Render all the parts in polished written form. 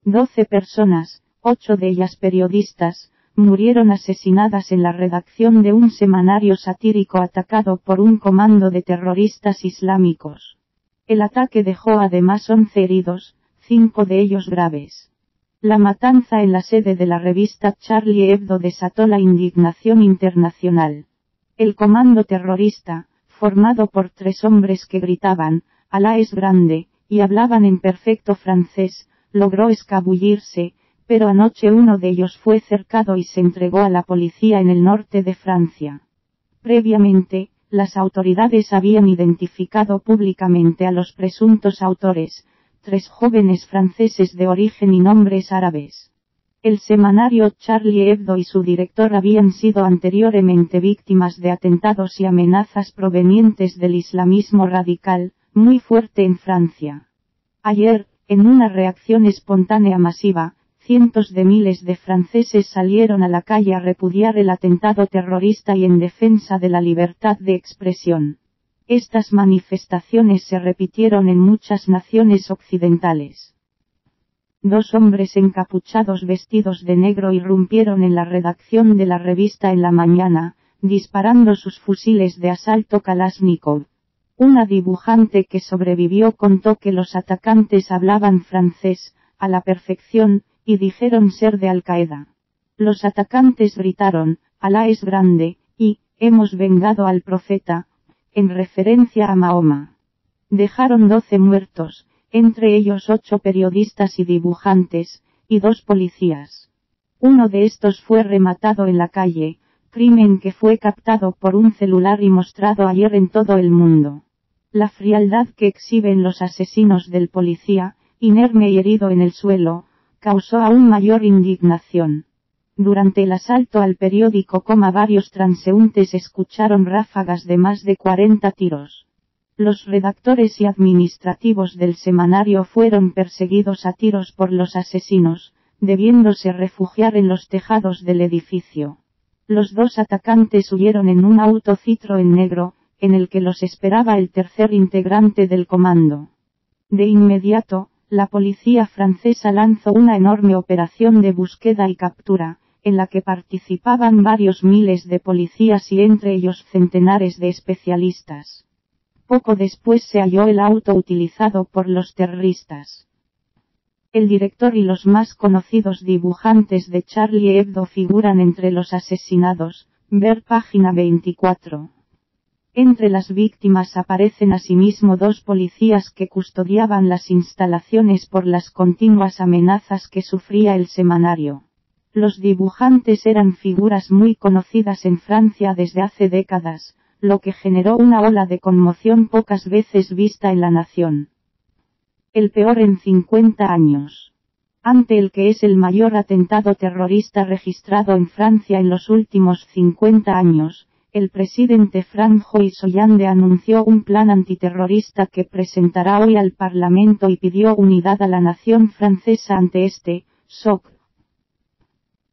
12 personas, 8 de ellas periodistas, murieron asesinadas en la redacción de un semanario satírico atacado por un comando de terroristas islámicos. El ataque dejó además 11 heridos, 5 de ellos graves. La matanza en la sede de la revista Charlie Hebdo desató la indignación internacional. El comando terrorista, formado por 3 hombres que gritaban, «Alá es grande», y hablaban en perfecto francés, logró escabullirse, pero anoche uno de ellos fue cercado y se entregó a la policía en el norte de Francia. Previamente, las autoridades habían identificado públicamente a los presuntos autores, 3 jóvenes franceses de origen y nombres árabes. El semanario Charlie Hebdo y su director habían sido anteriormente víctimas de atentados y amenazas provenientes del islamismo radical, muy fuerte en Francia. Ayer, en una reacción espontánea masiva, cientos de miles de franceses salieron a la calle a repudiar el atentado terrorista y en defensa de la libertad de expresión. Estas manifestaciones se repitieron en muchas naciones occidentales. 2 hombres encapuchados vestidos de negro irrumpieron en la redacción de la revista en la mañana, disparando sus fusiles de asalto Kalashnikov. Una dibujante que sobrevivió contó que los atacantes hablaban francés, a la perfección, y dijeron ser de Al-Qaeda. Los atacantes gritaron, «Alá es grande», y «Hemos vengado al profeta», en referencia a Mahoma. Dejaron 12 muertos, entre ellos 8 periodistas y dibujantes, y 2 policías. Uno de estos fue rematado en la calle, crimen que fue captado por un celular y mostrado ayer en todo el mundo. La frialdad que exhiben los asesinos del policía, inerme y herido en el suelo, causó aún mayor indignación. Durante el asalto al periódico, varios transeúntes escucharon ráfagas de más de 40 tiros. Los redactores y administrativos del semanario fueron perseguidos a tiros por los asesinos, debiéndose refugiar en los tejados del edificio. Los 2 atacantes huyeron en un auto Citroën negro, en el que los esperaba el tercer integrante del comando. De inmediato, la policía francesa lanzó una enorme operación de búsqueda y captura, en la que participaban varios miles de policías y entre ellos centenares de especialistas. Poco después se halló el auto utilizado por los terroristas. El director y los más conocidos dibujantes de Charlie Hebdo figuran entre los asesinados, ver página 24. Entre las víctimas aparecen asimismo 2 policías que custodiaban las instalaciones por las continuas amenazas que sufría el semanario. Los dibujantes eran figuras muy conocidas en Francia desde hace décadas, lo que generó una ola de conmoción pocas veces vista en la nación. El peor en 50 años. Ante el que es el mayor atentado terrorista registrado en Francia en los últimos 50 años, el presidente François Hollande anunció un plan antiterrorista que presentará hoy al Parlamento y pidió unidad a la nación francesa ante este shock.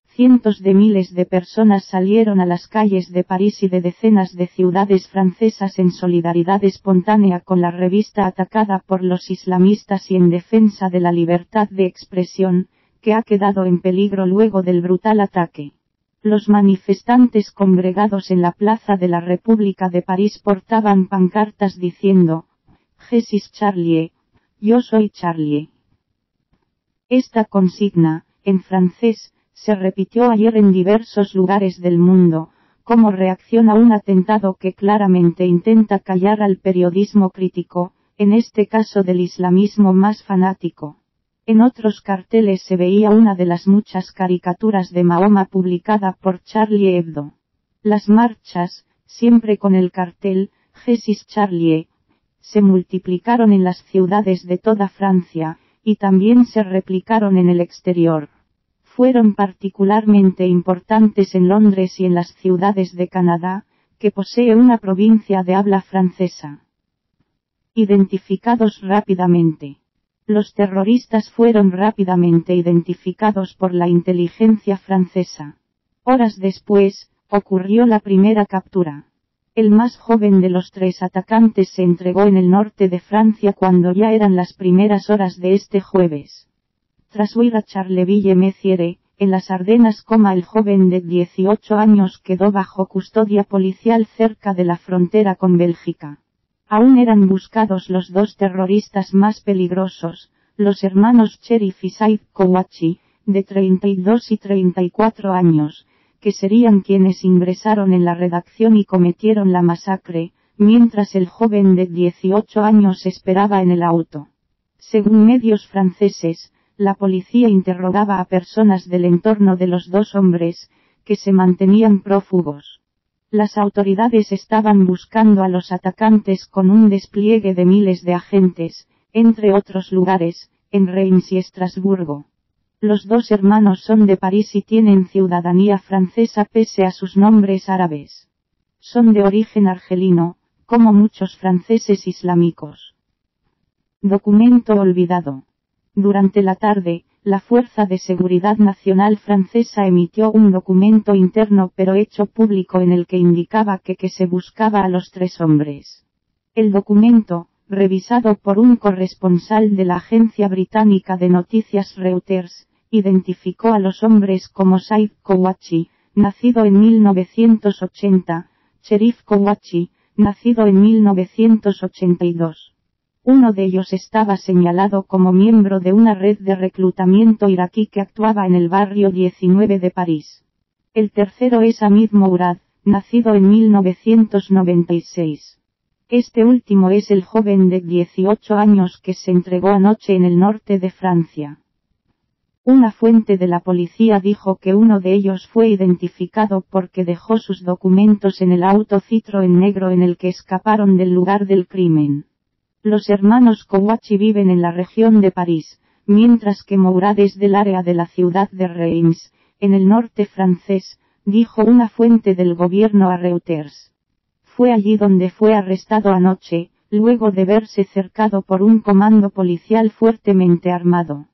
Cientos de miles de personas salieron a las calles de París y de decenas de ciudades francesas en solidaridad espontánea con la revista atacada por los islamistas y en defensa de la libertad de expresión, que ha quedado en peligro luego del brutal ataque. Los manifestantes congregados en la Plaza de la República de París portaban pancartas diciendo, «Je suis Charlie», yo soy Charlie. Esta consigna, en francés, se repitió ayer en diversos lugares del mundo, como reacción a un atentado que claramente intenta callar al periodismo crítico, en este caso del islamismo más fanático. En otros carteles se veía una de las muchas caricaturas de Mahoma publicada por Charlie Hebdo. Las marchas, siempre con el cartel, Je suis Charlie, se multiplicaron en las ciudades de toda Francia, y también se replicaron en el exterior. Fueron particularmente importantes en Londres y en las ciudades de Canadá, que posee una provincia de habla francesa. Identificados rápidamente. Los terroristas fueron rápidamente identificados por la inteligencia francesa. Horas después, ocurrió la primera captura. El más joven de los 3 atacantes se entregó en el norte de Francia cuando ya eran las primeras horas de este jueves. Tras huir a Charleville-Mézières, en las Ardenas, el joven de 18 años quedó bajo custodia policial cerca de la frontera con Bélgica. Aún eran buscados los dos terroristas más peligrosos, los hermanos Cherif y Said Kouachi, de 32 y 34 años, que serían quienes ingresaron en la redacción y cometieron la masacre, mientras el joven de 18 años esperaba en el auto. Según medios franceses, la policía interrogaba a personas del entorno de los dos hombres, que se mantenían prófugos. Las autoridades estaban buscando a los atacantes con un despliegue de miles de agentes, entre otros lugares, en Reims y Estrasburgo. Los dos hermanos son de París y tienen ciudadanía francesa pese a sus nombres árabes. Son de origen argelino, como muchos franceses islámicos. Documento olvidado. Durante la tarde, la Fuerza de Seguridad Nacional francesa emitió un documento interno pero hecho público en el que indicaba que se buscaba a los tres hombres. El documento, revisado por un corresponsal de la agencia británica de noticias Reuters, identificó a los hombres como Said Kouachi, nacido en 1980, Cherif Kouachi, nacido en 1982. Uno de ellos estaba señalado como miembro de una red de reclutamiento iraquí que actuaba en el barrio 19 de París. El tercero es Hamid Mourad, nacido en 1996. Este último es el joven de 18 años que se entregó anoche en el norte de Francia. Una fuente de la policía dijo que uno de ellos fue identificado porque dejó sus documentos en el auto Citroën negro en el que escaparon del lugar del crimen. Los hermanos Kouachi viven en la región de París, mientras que Mourad es del área de la ciudad de Reims, en el norte francés, dijo una fuente del gobierno a Reuters. Fue allí donde fue arrestado anoche, luego de verse cercado por un comando policial fuertemente armado.